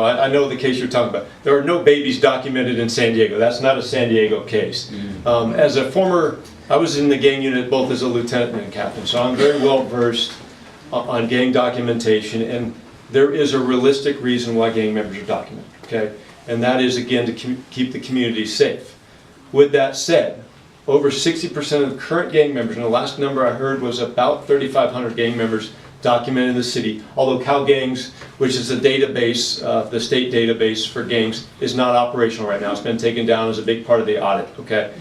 I know the case you're talking about. There are no babies documented in San Diego. That's not a San Diego case. As a former, I was in the gang unit both as a lieutenant and a captain, so I'm very well versed on gang documentation, and there is a realistic reason why gang members are documented, okay? And that is, again, to keep the community safe. With that said, over 60% of the current gang members, and the last number I heard was about 3,500 gang members documented in the city, although Cal Gangs, which is the database, the state database for gangs, is not operational right now. It's been taken down as a big part of the audit, okay?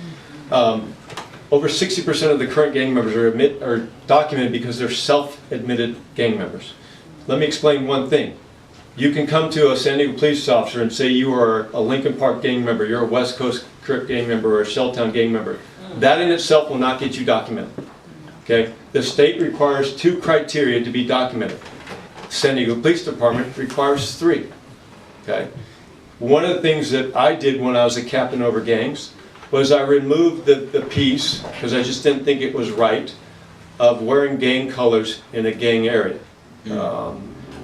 Over 60% of the current gang members are documented because they're self-admitted gang members. Let me explain one thing. You can come to a San Diego police officer and say you are a Lincoln Park gang member, you're a West Coast Crip gang member, or a Shelltown gang member. That in itself will not get you documented. Okay? The state requires 2 criteria to be documented. San Diego Police Department requires 3. Okay? One of the things that I did when I was a captain over gangs was I removed the piece, because I just didn't think it was right, of wearing gang colors in a gang area.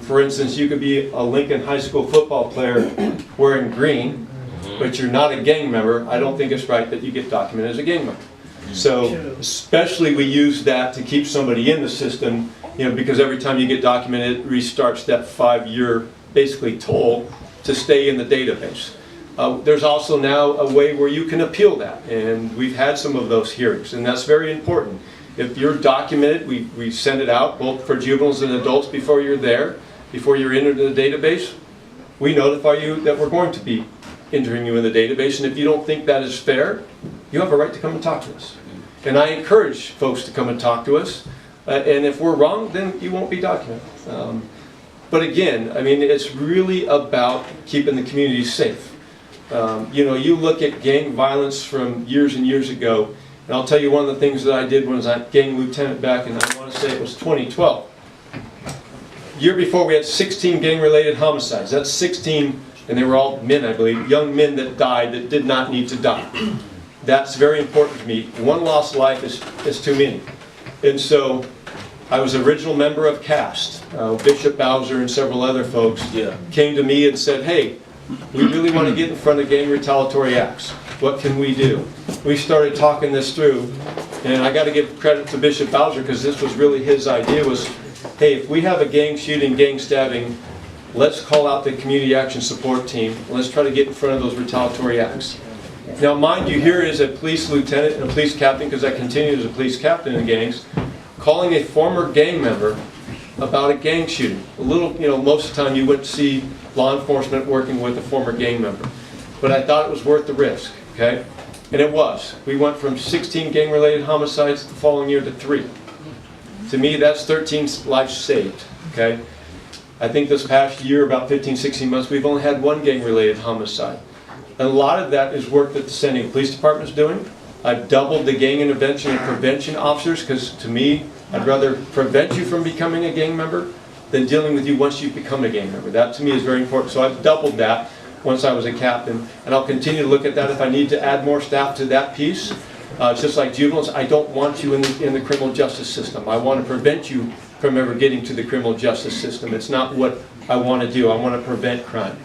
For instance, you could be a Lincoln High School football player wearing green, but you're not a gang member. I don't think it's right that you get documented as a gang member. So especially we use that to keep somebody in the system, because every time you get documented, it restarts that 5-year basically toll to stay in the database. There's also now a way where you can appeal that, and we've had some of those hearings, and that's very important. If you're documented, we send it out both for juveniles and adults before you're there, before you're entered in the database. We notify you that we're going to be entering you in the database, and if you don't think that is fair, you have a right to come and talk to us. And I encourage folks to come and talk to us, and if we're wrong, then you won't be documented. But again, I mean, it's really about keeping the community safe. You look at gang violence from years and years ago, and I'll tell you one of the things that I did when I was a gang lieutenant back in, I want to say it was 2012. Year before, we had 16 gang-related homicides. That's 16, and they were all men, I believe, young men that died that did not need to die. That's very important to me. One lost life is too many. And so I was an original member of CAST. Bishop Bowser and several other folks came to me and said, hey, we really want to get in front of gang retaliatory acts. What can we do? We started talking this through, and I got to give credit to Bishop Bowser because this was really his idea was, hey, if we have a gang shooting, gang stabbing, let's call out the community action support team. Let's try to get in front of those retaliatory acts. Now, mind you, here is a police lieutenant and a police captain, because I continued as a police captain in gangs, calling a former gang member about a gang shooting. Most of the time you wouldn't see law enforcement working with a former gang member. But I thought it was worth the risk, okay? And it was. We went from 16 gang-related homicides the following year to 3. To me, that's 13 lives saved, okay? I think this past year, about 15, 16 months, we've only had 1 gang-related homicide. And a lot of that is work that the San Diego Police Department is doing. I've doubled the gang intervention and prevention officers, because to me, I'd rather prevent you from becoming a gang member than dealing with you once you become a gang member. That to me is very important. So I've doubled that once I was a captain, and I'll continue to look at that if I need to add more staff to that piece. Just like juveniles, I don't want you in the criminal justice system. I want to prevent you from ever getting to the criminal justice system. It's not what I want to do. I want to prevent crime.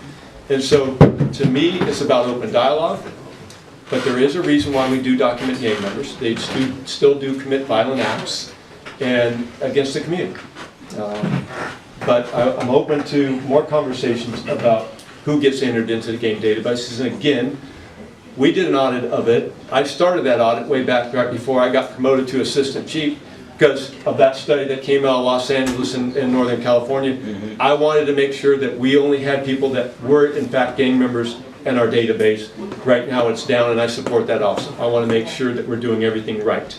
And so, to me, it's about open dialogue, but there is a reason why we do document gang members. They still do commit violent acts and against the community. But I'm open to more conversations about who gets entered into the gang databases. And again, we did an audit of it. I started that audit way back right before I got promoted to assistant chief because of that study that came out of Los Angeles and Northern California. I wanted to make sure that we only had people that were in fact gang members in our database. Right now it's down, and I support that also. I want to make sure that we're doing everything right.